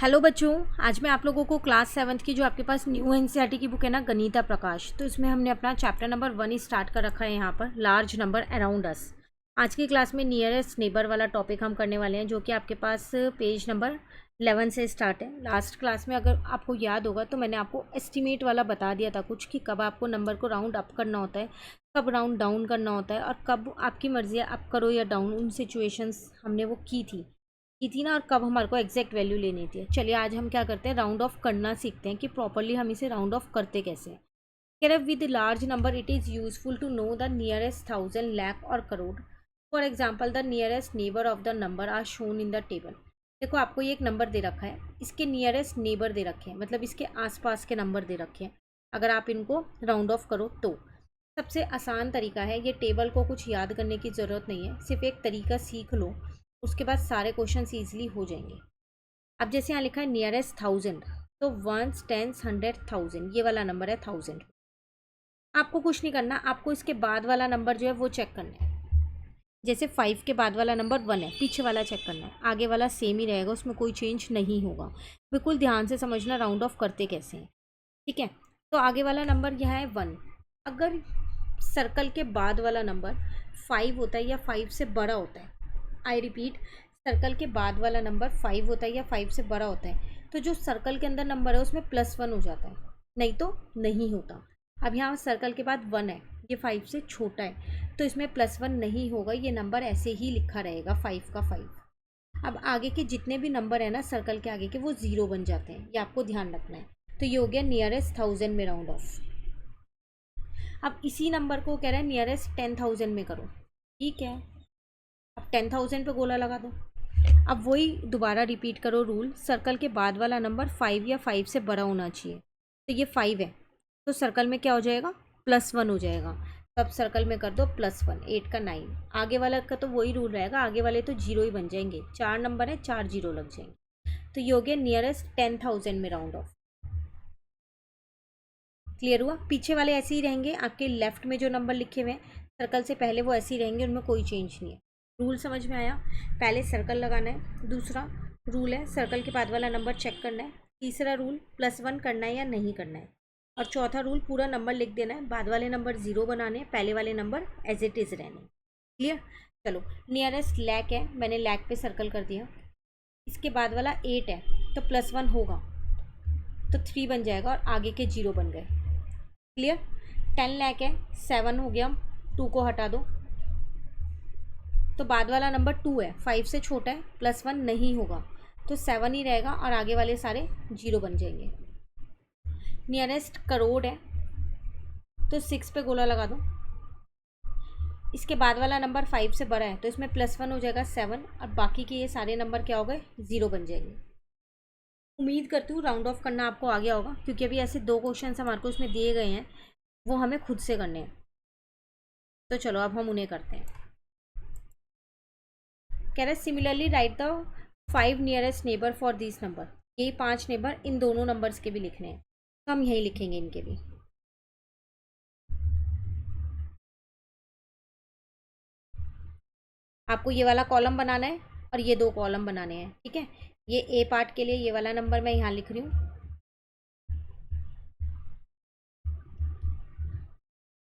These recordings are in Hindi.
हेलो बच्चों, आज मैं आप लोगों को क्लास सेवन्थ की जो आपके पास न्यू एनसीईआरटी की बुक है ना, गणिता प्रकाश, तो इसमें हमने अपना चैप्टर नंबर 1 स्टार्ट कर रखा है। यहाँ पर लार्ज नंबर अराउंड अस। आज की क्लास में नियरेस्ट नेबर वाला टॉपिक हम करने वाले हैं, जो कि आपके पास पेज नंबर 11 से स्टार्ट है। लास्ट क्लास में अगर आपको याद होगा तो मैंने आपको एस्टिमेट वाला बता दिया था कुछ, कि कब आपको नंबर को राउंड अप करना होता है, कब राउंड डाउन करना होता है, और कब आपकी मर्जी है अप करो या डाउन। उन सिचुएशंस हमने वो की थी ना, और कब हमारे को एग्जैक्ट वैल्यू लेनी थी। चलिए आज हम क्या करते हैं, राउंड ऑफ करना सीखते हैं कि प्रॉपरली हम इसे राउंड ऑफ करते कैसे हैं। कह रहे with large number it is useful to know the nearest thousand, lakh और crore. For example the nearest neighbour of the number are shown in the table. देखो आपको ये एक नंबर दे रखा है, इसके नियरेस्ट नेबर दे रखे हैं, मतलब इसके आसपास के नंबर दे रखे हैं। अगर आप इनको राउंड ऑफ करो तो सबसे आसान तरीका है, ये टेबल को कुछ याद करने की ज़रूरत नहीं है, सिर्फ एक तरीका सीख लो, उसके बाद सारे क्वेश्चन ईजिली हो जाएंगे। अब जैसे यहाँ लिखा है नियरेस्ट थाउजेंड, तो वंस, टेंस, हंड्रेड, थाउजेंड, ये वाला नंबर है थाउजेंड। आपको कुछ नहीं करना, आपको इसके बाद वाला नंबर जो है वो चेक करना है। जैसे 5 के बाद वाला नंबर 1 है, पीछे वाला चेक करना है, आगे वाला सेम ही रहेगा, उसमें कोई चेंज नहीं होगा। बिल्कुल ध्यान से समझना राउंड ऑफ करते कैसे हैं, ठीक है। तो आगे वाला नंबर यहाँ है 1। अगर सर्कल के बाद वाला नंबर 5 होता है या 5 से बड़ा होता है, आई रिपीट, सर्कल के बाद वाला नंबर 5 होता है या 5 से बड़ा होता है, तो जो सर्कल के अंदर नंबर है उसमें +1 हो जाता है, नहीं तो नहीं होता। अब यहाँ सर्कल के बाद 1 है, ये 5 से छोटा है, तो इसमें +1 नहीं होगा, ये नंबर ऐसे ही लिखा रहेगा 5 का 5। अब आगे के जितने भी नंबर है ना सर्कल के आगे के, वो 0 बन जाते हैं, ये आपको ध्यान रखना है। तो ये हो गया नियरेस्ट थाउजेंड में राउंड ऑफ। अब इसी नंबर को कह रहा है नियरेस्ट 10,000 में करो, ठीक है। अब 10,000 पे गोला लगा दो। अब वही दोबारा रिपीट करो रूल, सर्कल के बाद वाला नंबर 5 या 5 से बड़ा होना चाहिए। तो ये 5 है, तो सर्कल में क्या हो जाएगा, +1 हो जाएगा। तो अब सर्कल में कर दो +1, 8 का 9। आगे वाला का तो वही रूल रहेगा, आगे वाले तो 0 ही बन जाएंगे, 4 नंबर है, 4 0 लग जाएंगे। तो ये हो गया नियरेस्ट 10,000 में राउंड ऑफ। क्लियर हुआ। पीछे वाले ऐसे ही रहेंगे, आपके लेफ्ट में जो नंबर लिखे हुए हैं सर्कल से पहले, वो ऐसे ही रहेंगे, उनमें कोई चेंज नहीं है। रूल समझ में आया। पहले सर्कल लगाना है, दूसरा रूल है सर्कल के बाद वाला नंबर चेक करना है, तीसरा रूल +1 करना है या नहीं करना है, और चौथा रूल पूरा नंबर लिख देना है, बाद वाले नंबर 0 बनाने हैं, पहले वाले नंबर एज इट इज़ रहने। क्लियर। चलो नियरेस्ट लैक है, मैंने लैक पे सर्कल कर दिया। इसके बाद वाला 8 है, तो +1 होगा, तो 3 बन जाएगा, और आगे के 0 बन गए। क्लियर। 10 लाख है, 7 हो गया, 2 को हटा दो, तो बाद वाला नंबर 2 है, 5 से छोटा है, +1 नहीं होगा, तो 7 ही रहेगा, और आगे वाले सारे 0 बन जाएंगे। नियरेस्ट करोड़ है, तो 6 पे गोला लगा दो। इसके बाद वाला नंबर 5 से बड़ा है, तो इसमें +1 हो जाएगा 7, और बाकी के ये सारे नंबर क्या हो गए, 0 बन जाएंगे। उम्मीद करती हूँ राउंड ऑफ करना आपको आ गया होगा, क्योंकि अभी ऐसे 2 क्वेश्चन हमारे को इसमें दिए गए हैं, वो हमें खुद से करने हैं। तो चलो अब हम उन्हें करते हैं। कह रहे similarly right the 5 nearest neighbour for this number. यही 5 नेबर इन दोनों नंबर्स के भी लिखने हैं, तो हम यही लिखेंगे इनके भी। आपको ये वाला कॉलम बनाना है और ये 2 कॉलम बनाने हैं, ठीक है। ये ए पार्ट के लिए ये वाला नंबर मैं यहाँ लिख रही हूँ,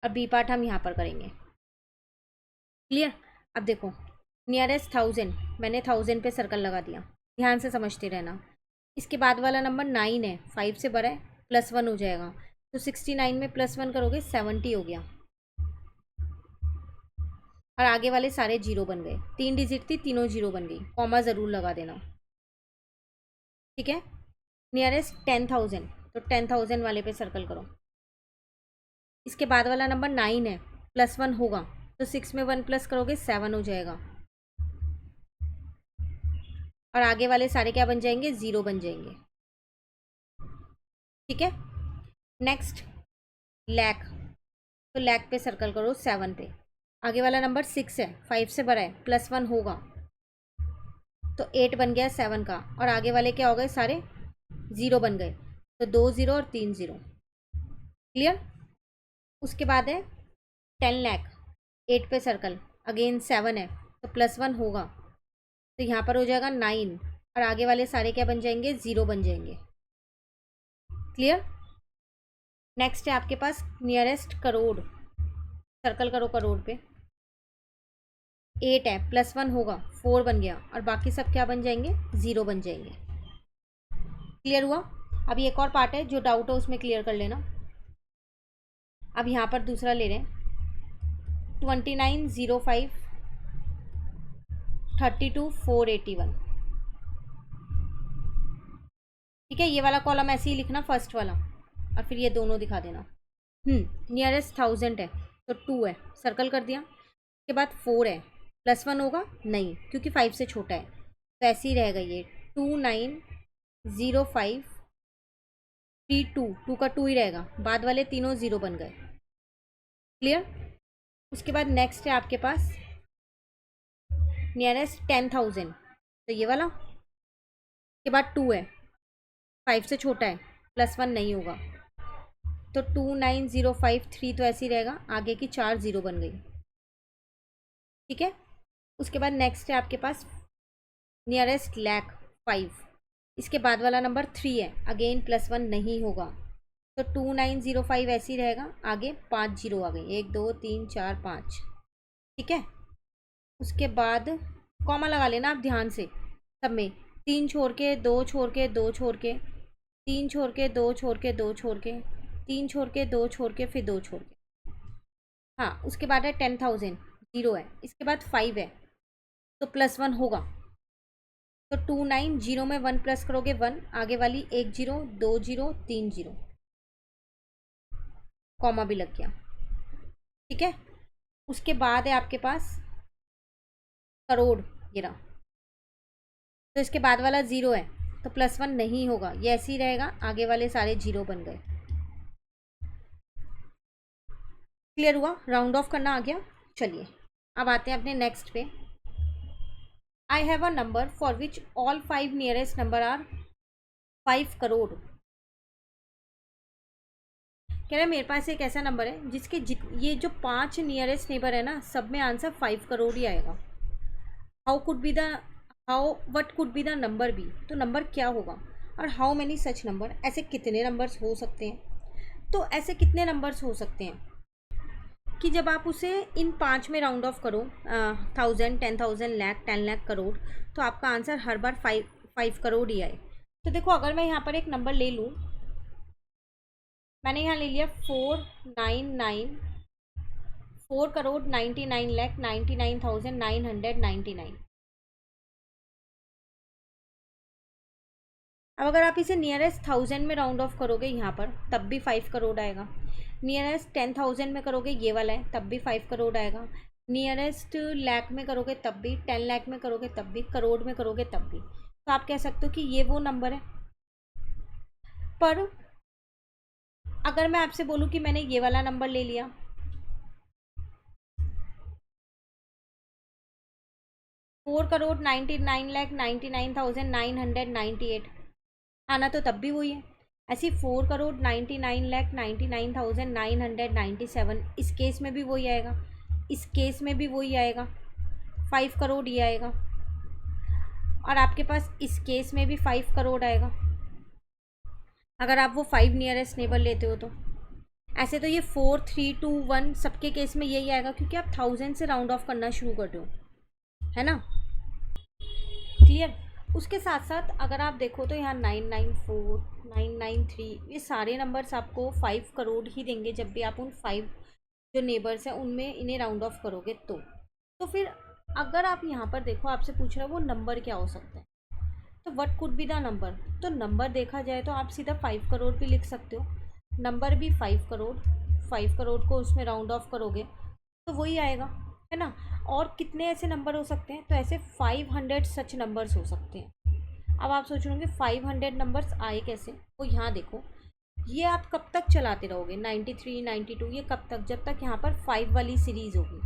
और बी पार्ट हम यहाँ पर करेंगे। क्लियर। अब देखो नियरेस्ट 1000, मैंने 1000 पे सर्कल लगा दिया, ध्यान से समझते रहना। इसके बाद वाला नंबर 9 है, 5 से बड़ा है, +1 हो जाएगा, तो 69 में +1 करोगे 70 हो गया, और आगे वाले सारे 0 बन गए। 3 डिजिट थी, तीनों 0 बन गई, कॉमा ज़रूर लगा देना, ठीक है। नियरेस्ट 10,000, तो 10,000 वाले पे सर्कल करो। इसके बाद वाला नंबर 9 है, +1 होगा, तो 6 में 1 प्लस करोगे 7 हो जाएगा, और आगे वाले सारे क्या बन जाएंगे, 0 बन जाएंगे, ठीक है। नेक्स्ट लैख, तो लैख पे सर्कल करो 7 पे। आगे वाला नंबर 6 है, 5 से बड़ा है, +1 होगा, तो 8 बन गया 7 का, और आगे वाले क्या हो गए, सारे 0 बन गए, तो 2 0 और 3 0। क्लियर। उसके बाद है 10 लाख, 8 पे सर्कल, अगेन 7 है, तो +1 होगा, तो यहाँ पर हो जाएगा 9, और आगे वाले सारे क्या बन जाएंगे, 0 बन जाएंगे। क्लियर। नेक्स्ट है आपके पास नियरेस्ट करोड़, सर्कल करो करोड़ पे। 8 है, +1 होगा, 4 बन गया, और बाकी सब क्या बन जाएंगे, 0 बन जाएंगे। क्लियर हुआ। अभी एक और पार्ट है, जो डाउट हो उसमें क्लियर कर लेना। अब यहाँ पर दूसरा ले रहे हैं, 2905 32481। ठीक है, ये वाला कॉलम ऐसे ही लिखना, फर्स्ट वाला, और फिर ये दोनों दिखा देना। नियरेस्ट 1000 है तो 2 है, सर्कल कर दिया। उसके बाद 4 है, +1 होगा नहीं, क्योंकि 5 से छोटा है, तो ऐसे ही रहेगा ये 2905 2 का 2 ही रहेगा, बाद वाले तीनों 0 बन गए। क्लियर। उसके बाद नेक्स्ट है आपके पास नियरेस्ट 10,000, तो ये वाला। के बाद 2 है, 5 से छोटा है, +1 नहीं होगा, तो 29053 तो ऐसे ही रहेगा, आगे की 4 0 बन गई। ठीक है। उसके बाद नेक्स्ट है आपके पास नियरेस्ट लाख 5, इसके बाद वाला नंबर 3 है, अगेन +1 नहीं होगा, तो 2905 ऐसे ही रहेगा, आगे 5 0 आ गई, 1 2 3 4 5। ठीक है। उसके बाद कॉमा लगा लेना आप ध्यान से सब में, 3 छोड़ के 2 छोड़ के 2 छोड़ के 3 छोड़ के 2 छोड़ के 2 छोड़ के 3 छोड़ के 2 छोड़ के फिर 2 छोड़ के। हाँ, उसके बाद है 10,000, 0 है, इसके बाद 5 है, तो +1 होगा, तो 29 में 1 प्लस करोगे 1, आगे वाली 1 0 2 0 3 0, कॉमा भी लग गया। ठीक है। उसके बाद है आपके पास करोड़, ये रहा, तो इसके बाद वाला 0 है, तो +1 नहीं होगा, ये ऐसे ही रहेगा, आगे वाले सारे 0 बन गए। क्लियर हुआ, राउंड ऑफ करना आ गया। चलिए अब आते हैं अपने नेक्स्ट पे। I have a number for which all 5 nearest number are 5 crore. कह रहे हैं मेरे पास एक ऐसा नंबर है जिसके ये जो 5 नियरेस्ट नेबर है ना, सब में आंसर 5 करोड़ ही आएगा। What could be the number be, तो नंबर क्या होगा, और हाउ मैनी सच नंबर, ऐसे कितने नंबर्स हो सकते हैं। तो ऐसे कितने नंबर्स हो सकते हैं कि जब आप उसे इन 5 में राउंड ऑफ करो, 1000 10,000 लाख 10 लाख करोड़, तो आपका आंसर हर बार 5 करोड़ ही आए। तो देखो, अगर मैं यहाँ पर एक नंबर ले लूँ, मैंने यहाँ ले लिया 4 करोड़ 99 लाख 99,999। अब अगर आप इसे नियरेस्ट 1000 में राउंड ऑफ करोगे यहाँ पर, तब भी 5 करोड़ आएगा। नियरेस्ट 10,000 में करोगे, ये वाला है, तब भी 5 करोड़ आएगा। नियरेस्ट लाख में करोगे तब भी, 10 लाख में करोगे तब भी, करोड़ में करोगे तब भी। तो आप कह सकते हो कि ये वो नंबर है। पर अगर मैं आपसे बोलूँ कि मैंने ये वाला नंबर ले लिया, 4 करोड़ 99 लाख 99,998, आना तो तब भी वही है। ऐसी 4 करोड़ 99 लाख 99,997, इस केस में भी वही आएगा, इस केस में भी वही आएगा, 5 करोड़ ये आएगा, और आपके पास इस केस में भी 5 करोड़ आएगा, अगर आप वो 5 नियरेस्ट नेबर लेते हो तो। ऐसे तो ये 4 3 2 1 सबके केस में यही आएगा, क्योंकि आप 1000 से राउंड ऑफ करना शुरू करते हो, है ना। क्लियर। उसके साथ साथ अगर आप देखो तो यहाँ 994 993 ये सारे नंबर्स आपको 5 करोड़ ही देंगे, जब भी आप उन 5 जो नेबर्स हैं उनमें इन्हें राउंड ऑफ करोगे तो फिर अगर आप यहाँ पर देखो, आपसे पूछ रहा है वो नंबर क्या हो सकता है, तो what could be the number, तो नंबर देखा जाए तो आप सीधा 5 करोड़ भी लिख सकते हो, नंबर भी 5 करोड़, 5 करोड़ को उसमें राउंड ऑफ करोगे तो वही आएगा, है ना। और कितने ऐसे नंबर हो सकते हैं, तो ऐसे 500 सच नंबर्स हो सकते हैं। अब आप सोच रहे होंगे 500 नंबर्स आए कैसे, तो यहाँ देखो, ये आप कब तक चलाते रहोगे, 93 92, ये कब तक, जब तक यहाँ पर 5 वाली सीरीज़ होगी।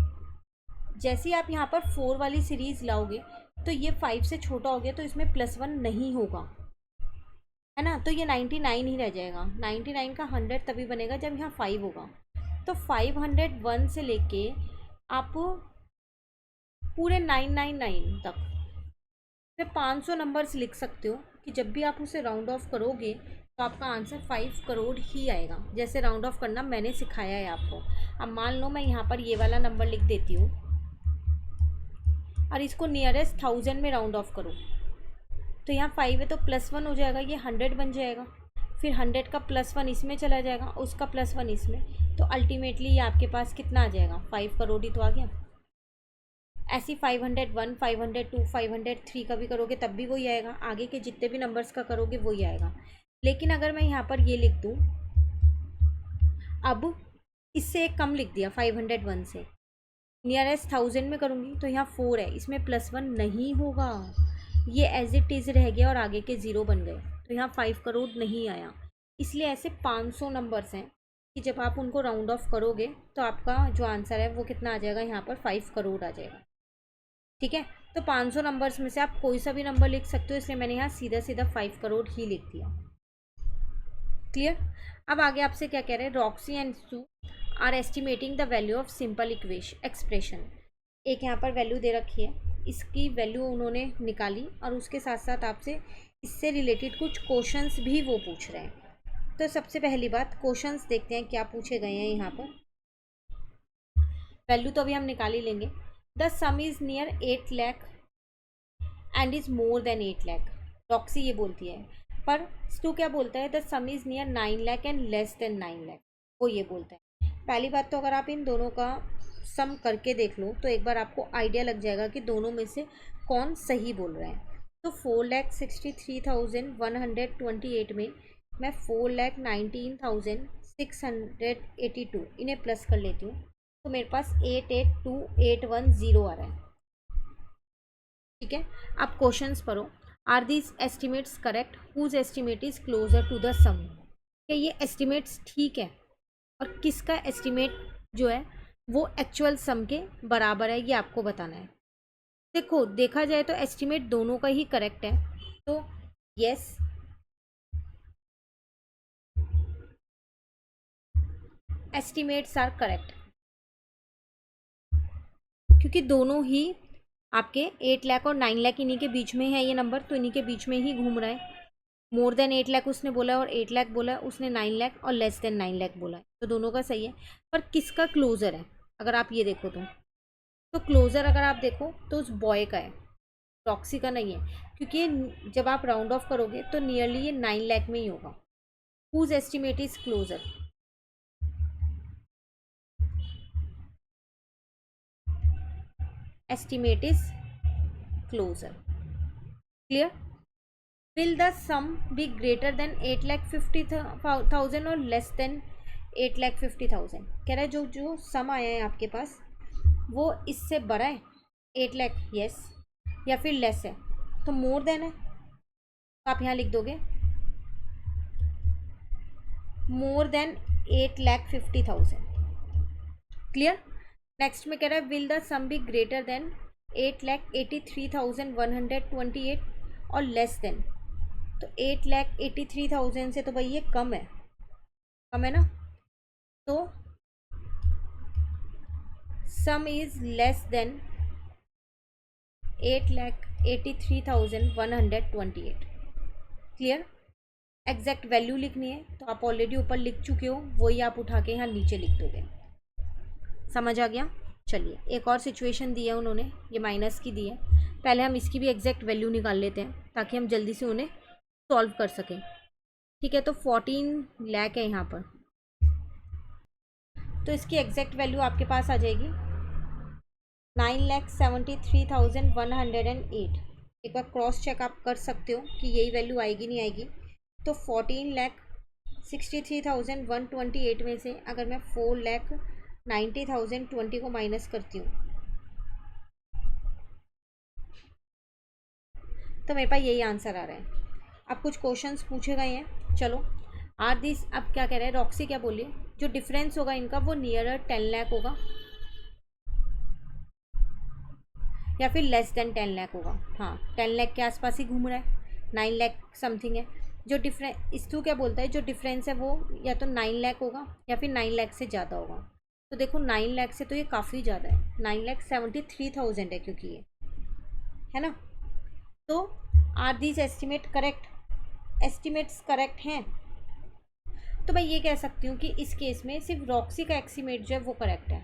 जैसे ही आप यहाँ पर 4 वाली सीरीज़ लाओगे तो ये 5 से छोटा हो गया, तो इसमें +1 नहीं होगा, है ना, तो ये 99 ही रह जाएगा। 99 का 100 तभी बनेगा जब यहाँ 5 होगा। तो 501 से लेके आप पूरे 999 तक, फिर 500 नंबर्स लिख सकते हो कि जब भी आप उसे राउंड ऑफ करोगे तो आपका आंसर 5 करोड़ ही आएगा। जैसे राउंड ऑफ करना मैंने सिखाया है आपको। अब मान लो मैं यहाँ पर ये वाला नंबर लिख देती हूँ और इसको नियरेस्ट 1000 में राउंड ऑफ करूँ, तो यहाँ 5 है तो +1 हो जाएगा, ये 100 बन जाएगा। फिर 100 का +1 इसमें चला जाएगा, उसका +1 इसमें, तो अल्टीमेटली ये आपके पास कितना आ जाएगा, 5 करोड़ ही तो आ गया। ऐसी 501, 502, 503 का भी करोगे तब भी वही आएगा, आगे के जितने भी नंबर्स का करोगे वही आएगा। लेकिन अगर मैं यहाँ पर ये लिख दूँ, अब इससे एक कम लिख दिया 501 से, नियरेस्ट 1000 में करूँगी तो यहाँ 4 है, इसमें +1 नहीं होगा, ये एज इट इज़ रह गया और आगे के 0 बन गए, तो यहाँ 5 करोड़ नहीं आया। इसलिए ऐसे 500 नंबर्स हैं कि जब आप उनको राउंड ऑफ करोगे तो आपका जो आंसर है वो कितना आ जाएगा, यहाँ पर 5 करोड़ आ जाएगा। ठीक है, तो 500 नंबर्स में से आप कोई सा भी नंबर लिख सकते हो, इसलिए मैंने यहाँ सीधा सीधा 5 करोड़ ही लिख दिया। क्लियर। अब आगे आपसे क्या कह रहे हैं, Roxy and Sue are estimating the value of simple expression. एक यहाँ पर वैल्यू दे रखी है, इसकी वैल्यू उन्होंने निकाली और उसके साथ साथ आपसे इससे रिलेटेड कुछ क्वेश्चंस भी वो पूछ रहे हैं। तो सबसे पहली बात, क्वेश्चंस देखते हैं क्या पूछे गए हैं यहाँ पर। वैल्यू तो अभी हम निकाल ही लेंगे। The some is near 8 lakh and is more than 8 lakh, Roxy ये बोलती है, पर स्टू क्या बोलता है, the some is near 9 lakh and less than 9 lakh, वो ये बोलता है। पहली बात तो अगर आप इन दोनों का सम करके देख लो तो एक बार आपको आइडिया लग जाएगा कि दोनों में से कौन सही बोल रहा है। तो 4,63,128 में मैं 4,19,682 इन्हें प्लस कर लेती हूँ, तो मेरे पास 882810 आ रहा है। ठीक है, अब क्वेश्चंस पढ़ो। Are these estimates correct, whose estimate is closer to the sum. क्या ये एस्टिमेट्स ठीक है और किसका एस्टिमेट जो है वो एक्चुअल सम के बराबर है, ये आपको बताना है। देखो देखा जाए तो एस्टिमेट दोनों का ही करेक्ट है, तो यस एस्टिमेट्स आर करेक्ट, क्योंकि दोनों ही आपके 8 लाख और 9 लाख इन्हीं के बीच में है ये नंबर, तो इन्हीं के बीच में ही घूम रहा है। मोर देन 8 लाख उसने बोला और 8 लाख बोला, उसने 9 लाख और लेस देन 9 लाख बोला है, तो दोनों का सही है। पर किसका क्लोजर है अगर आप ये देखो तो क्लोजर अगर आप देखो तो उस बॉय का है, रॉक्सी का नहीं है, क्योंकि जब आप राउंड ऑफ करोगे तो नियरली ये 9 लाख में ही होगा। Whose estimate is closer, estimate is closer. Clear? Will the sum be greater than 8,50,000 और less than 8,50,000? कह रहा है जो सम आया है आपके पास वो इससे बड़ा है 8 लाख, यस, या फिर लेस है, तो मोर देन है, तो आप यहाँ लिख दोगे मोर देन 8,50,000। क्लियर। नेक्स्ट में कह रहा है will the sum be greater than 8,83,128 और लेस देन, तो 8,83,000 से तो भाई ये कम है ना, तो सम is less than 8,83,128। Clear. Exact value लिखनी है तो आप ऑलरेडी ऊपर लिख चुके हो, वही आप उठा के यहाँ नीचे लिख दोगे। समझ आ गया। चलिए एक और सिचुएशन दी है उन्होंने, ये माइनस की दी है, पहले हम इसकी भी एग्जैक्ट वैल्यू निकाल लेते हैं ताकि हम जल्दी से उन्हें सॉल्व कर सकें। ठीक है, तो 14 लाख है यहाँ पर, तो इसकी एग्जैक्ट वैल्यू आपके पास आ जाएगी 9,73,108। एक बार क्रॉस चेक आप कर सकते हो कि यही वैल्यू आएगी नहीं आएगी। तो 14,63,128 में से अगर मैं 4,90,020 को माइनस करती हूँ तो मेरे पास यही आंसर आ रहा है। अब कुछ क्वेश्चंस पूछे गए हैं, चलो आर दिस। अब क्या कह रहे हैं, रॉक्सी क्या बोलिए, जो डिफरेंस होगा इनका वो नियरर 10 लाख होगा या फिर लेस देन 10 लाख होगा। हाँ 10 लाख के आसपास ही घूम रहा है, 9 लाख समथिंग है। जो डिफरेंस इसको क्या बोलता है, जो डिफरेंस है वो या तो 9 लाख होगा या फिर 9 लाख से ज़्यादा होगा। तो देखो 9 लाख से तो ये काफ़ी ज़्यादा है, 9,73,000 है क्योंकि ये है ना। तो are these estimate correct, estimates correct हैं। तो मैं ये कह सकती हूँ कि इस केस में सिर्फ रॉक्सी का एस्टिमेट जो है वो करेक्ट है,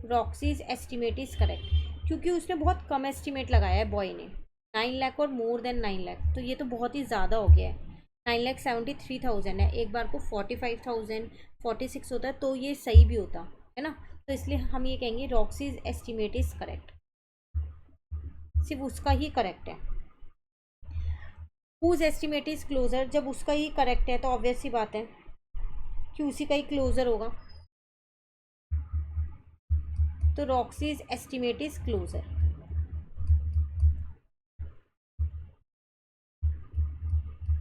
रॉक्सीज एस्टिमेट इज़ करेक्ट, क्योंकि उसने बहुत कम एस्टिमेट लगाया है बॉय ने, 9 लाख और मोर देन 9 लाख, तो ये तो बहुत ही ज़्यादा हो गया है। 9,73,000 है, एक बार को 45,000 46 होता है तो ये सही भी होता है ना। तो इसलिए हम ये कहेंगे रॉक्सीज एस्टिमेट इज़ करेक्ट, सिर्फ उसका ही करेक्ट है। हुज एस्टिमेट इज़ क्लोजर, जब उसका ही करेक्ट है तो ऑब्वियस सी बात है कि उसी का ही क्लोजर होगा, तो Roxy's estimate is closer.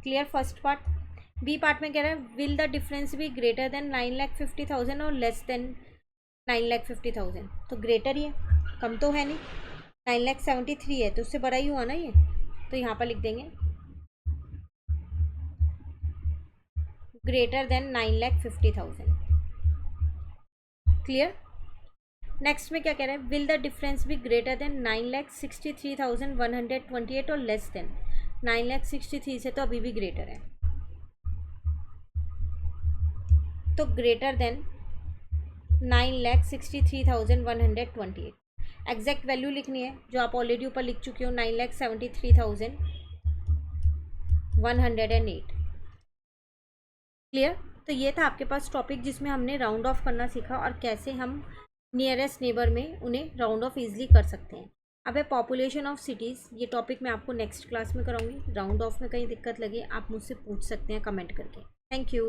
Clear first part. B part में कह रहा है will the difference be greater than 9,50,000 और लेस देन 9,50,000, तो ग्रेटर ही है, कम तो है नहीं। 9,73,000 है तो उससे बड़ा ही हुआ ना ये, तो यहाँ पर लिख देंगे ग्रेटर देन 9,50,000। क्लियर। नेक्स्ट में क्या कह रहा है, will the difference be greater then 9,63,128 और लेस देन 9,63,000 से तो अभी भी ग्रेटर है, तो ग्रेटर देन 9,63,128। एग्जैक्ट वैल्यू लिखनी है जो आप ऑलरेडी ऊपर लिख चुके हो, 9,73,108। क्लियर। तो ये था आपके पास टॉपिक जिसमें हमने राउंड ऑफ करना सीखा और कैसे हम नियरेस्ट नेबर में उन्हें राउंड ऑफ ईजिली कर सकते हैं। अब है पॉपुलेशन ऑफ सिटीज़, ये टॉपिक मैं आपको नेक्स्ट क्लास में कराऊंगी। राउंड ऑफ में कहीं दिक्कत लगे आप मुझसे पूछ सकते हैं कमेंट करके। Thank you.